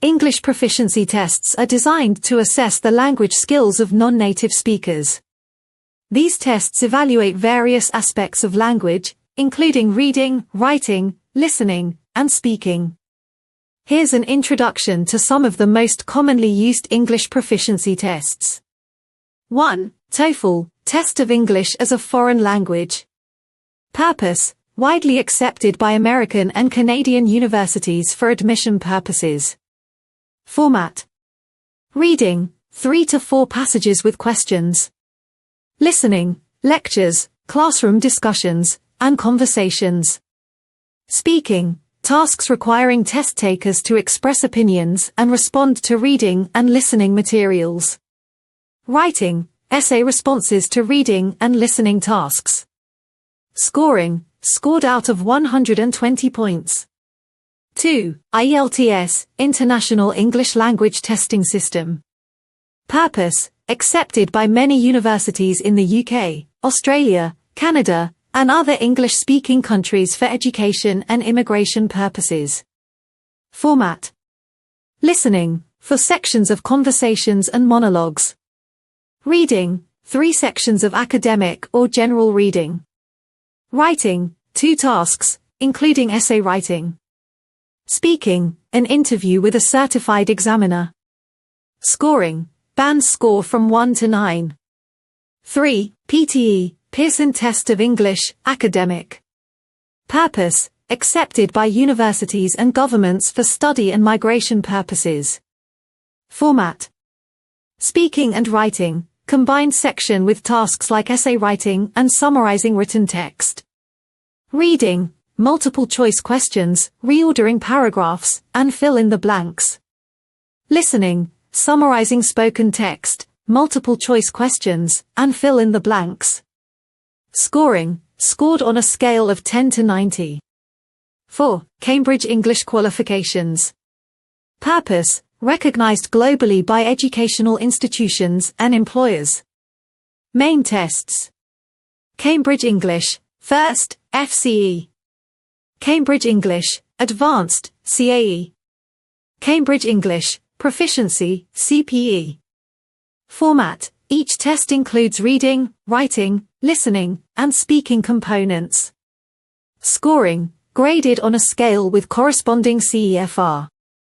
English proficiency tests are designed to assess the language skills of non-native speakers. These tests evaluate various aspects of language, including reading, writing, listening, and speaking. Here's an introduction to some of the most commonly used English proficiency tests. 1. TOEFL, Test of English as a Foreign Language. Purpose: widely accepted by American and Canadian universities for admission purposes. Format: reading, 3 to 4 passages with questions. Listening, lectures, classroom discussions, and conversations. Speaking, tasks requiring test takers to express opinions and respond to reading and listening materials. Writing, essay responses to reading and listening tasks. Scoring, scored out of 120 points. 2. IELTS, International English Language Testing System. Purpose: accepted by many universities in the UK, Australia, Canada, and other English-speaking countries for education and immigration purposes. Format: listening, for sections of conversations and monologues. Reading, 3 sections of academic or general reading. Writing, 2 tasks, including essay writing. Speaking, an interview with a certified examiner. Scoring, band score from 1 to 9. 3. PTE, Pearson Test of English, Academic. Purpose: accepted by universities and governments for study and migration purposes. Format: speaking and writing, combined section with tasks like essay writing and summarizing written text. Reading, multiple choice questions, reordering paragraphs, and fill in the blanks. Listening, summarizing spoken text, multiple choice questions, and fill in the blanks. Scoring, scored on a scale of 10 to 90. 4. Cambridge English Qualifications. Purpose: recognized globally by educational institutions and employers. Main tests: Cambridge English, First, FCE. Cambridge English, Advanced, CAE. Cambridge English, Proficiency, CPE. Format: each test includes reading, writing, listening, and speaking components. Scoring, graded on a scale with corresponding CEFR.